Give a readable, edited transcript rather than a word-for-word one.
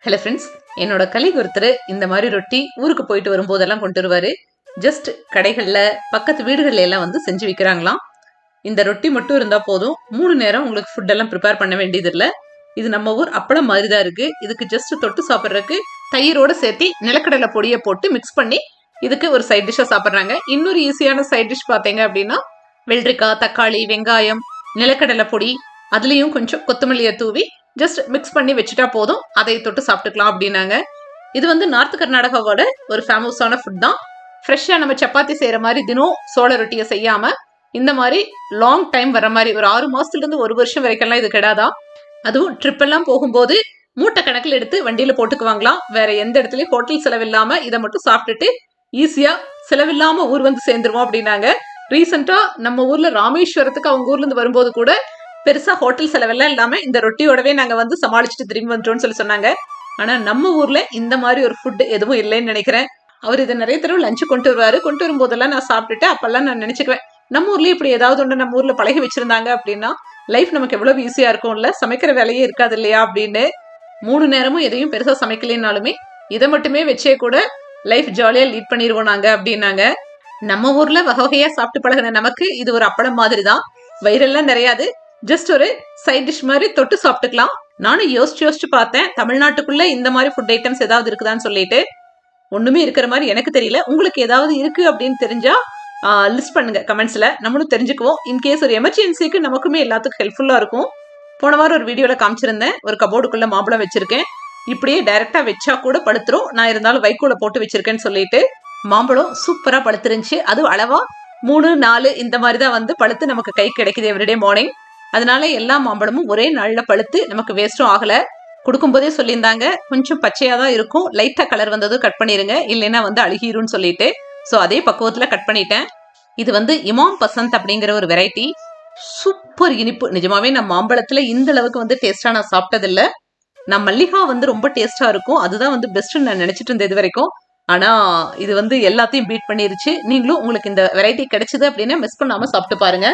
Hello friends, என்னோட colleague ஒருத்தர் இந்த மாதிரி ரொட்டி ஊருக்கு போயிட்டு வரும்போதெல்லாம் கொண்டு வருவார். ஜஸ்ட் கடைகளில் பக்கத்து வீடுகளில் எல்லாம் வந்து செஞ்சு விற்கிறாங்களாம். இந்த ரொட்டி மட்டும் இருந்தால் போதும், 3 நேரம் உங்களுக்கு ஃபுட்டெல்லாம் ப்ரிப்பேர் பண்ண வேண்டியதில்லை. இது நம்ம ஊர் அப்பளம் மாதிரி தான் இருக்குது. இதுக்கு ஜஸ்ட் தொட்டு சாப்பிட்றதுக்கு தயிரோடு சேர்த்து நிலக்கடலை பொடியை போட்டு மிக்ஸ் பண்ணி இதுக்கு ஒரு சைட் டிஷ்ஷாக சாப்பிட்றாங்க. இன்னொரு ஈஸியான சைட் டிஷ் பார்த்தீங்க அப்படின்னா வெள்ளரிக்காய், தக்காளி, வெங்காயம், நிலக்கடலை பொடி, அதுலேயும் கொஞ்சம் கொத்தமல்லியை தூவி ஜஸ்ட் மிக்ஸ் பண்ணி வச்சுட்டா போதும், அதை தொட்டு சாப்பிட்டுக்கலாம் அப்படின்னாங்க. இது வந்து நார்த் கர்நாடகாவோட ஒரு ஃபேமஸான ஃபுட் தான். ஃப்ரெஷ்ஷாக நம்ம சப்பாத்தி செய்கிற மாதிரி தினம் சோள ரொட்டியை செய்யாமல் இந்த மாதிரி லாங் டைம் வர மாதிரி ஒரு 6 மாதத்துலேருந்து 1 வருஷம் வரைக்கும்லாம் இது கிடையாதான். அதுவும் ட்ரிப் எல்லாம் போகும்போது மூட்டை கணக்கில் எடுத்து வண்டியில் போட்டுக்குவாங்களாம். வேற எந்த இடத்துலையும் ஹோட்டல் செலவில்லாமல் இதை மட்டும் சாப்பிட்டுட்டு ஈஸியாக செலவில்லாமல் ஊர் வந்து சேர்ந்துருவோம் அப்படின்னாங்க. ரீசெண்டாக நம்ம ஊரில் ராமேஸ்வரத்துக்கு அவங்க ஊர்லேருந்து வரும்போது கூட பெருசா ஹோட்டல் செலவெல்லாம் இல்லாம இந்த ரொட்டியோடவே நாங்க வந்து சமாளிச்சுட்டு திரும்பி வந்துட்டோம்னு சொன்னாங்க. ஆனா நம்ம ஊர்ல இந்த மாதிரி ஒரு ஃபுட் எதுவும் இல்லைன்னு நினைக்கிறேன். அவர் இதை நிறைய தடவை லஞ்சு கொண்டு வருவாரு. கொண்டு வரும்போதெல்லாம் நான் சாப்பிட்டுட்டு அப்பெல்லாம் நான் நினைச்சுக்குவேன், நம்ம ஊர்லயே இப்படி ஏதாவது ஒன்று நம்ம ஊர்ல பழகி வச்சிருந்தாங்க அப்படின்னா லைஃப் நமக்கு எவ்வளவு ஈஸியா இருக்கும்ல, சமைக்கிற வேலையே இருக்காது இல்லையா அப்படின்னு. 3 நேரமும் எதையும் பெருசா சமைக்கலைன்னாலுமே இதை மட்டுமே வச்சே கூட லைஃப் ஜாலியா லீட் பண்ணிடுவோம் நாங்க அப்படின்னாங்க. நம்ம ஊர்ல வகை வகையா சாப்பிட்டு பழகின நமக்கு இது ஒரு அப்பளம் மாதிரி தான். வயிறெல்லாம் நிறையாது, ஜஸ்ட் ஒரு சைட் டிஷ் மாதிரி தொட்டு சாப்பிட்டுக்கலாம். நானும் யோசிச்சு பார்த்தேன், தமிழ்நாட்டுக்குள்ள இந்த மாதிரி ஃபுட் ஐட்டம்ஸ் ஏதாவது இருக்குதான்னு சொல்லிட்டு. ஒண்ணுமே இருக்கிற மாதிரி எனக்கு தெரியல. உங்களுக்கு ஏதாவது இருக்கு அப்படின்னு தெரிஞ்சா லிஸ்ட் பண்ணுங்க கமெண்ட்ஸ்ல, நம்மளும் தெரிஞ்சுக்குவோம். இன்கேஸ் ஒரு எமர்ஜென்சிக்கு நமக்குமே எல்லாத்துக்கும் ஹெல்ப்ஃபுல்லா இருக்கும். போன வாரம் ஒரு வீடியோல காமிச்சிருந்தேன், ஒரு கபோர்டுக்குள்ள மாம்பழம் வச்சிருக்கேன். இப்படியே டைரக்டா வச்சா கூட பழுத்துரும், நான் இருந்தாலும் வைக்கோல போட்டு வச்சிருக்கேன்னு சொல்லிட்டு. மாம்பழம் சூப்பரா பழுத்துருந்துச்சு. அதுவும் அளவா 3, 4 இந்த மாதிரி தான் வந்து பழுத்து நமக்கு கை கிடைக்குது எவ்ரிடே மார்னிங். அதனால எல்லா மாம்பழமும் ஒரே நாளில் பழுத்து நமக்கு வேஸ்டும் ஆகலை. கொடுக்கும்போதே சொல்லியிருந்தாங்க, கொஞ்சம் பச்சையாக தான் இருக்கும், லைட்டாக கலர் வந்ததும் கட் பண்ணிடுங்க, இல்லைன்னா வந்து அழுகிரும்னு சொல்லிட்டு. ஸோ அதே பக்குவத்தில் கட் பண்ணிட்டேன். இது வந்து இமாம் பசந்த் அப்படிங்கிற ஒரு வெரைட்டி. சூப்பர் இனிப்பு. நிஜமாவே நான் மாம்பழத்தில் இந்த அளவுக்கு வந்து டேஸ்ட்டாக நான் சாப்பிட்டதில்லை. நான் மல்லிகா வந்து ரொம்ப டேஸ்ட்டாக இருக்கும், அதுதான் வந்து பெஸ்ட்டுன்னு நான் நினச்சிட்டு இருந்தேன் இது வரைக்கும். ஆனால் இது வந்து எல்லாத்தையும் பீட் பண்ணிருச்சு. நீங்களும் உங்களுக்கு இந்த வெரைட்டி கிடைச்சிது அப்படின்னா மிஸ் பண்ணாமல் சாப்பிட்டு பாருங்க.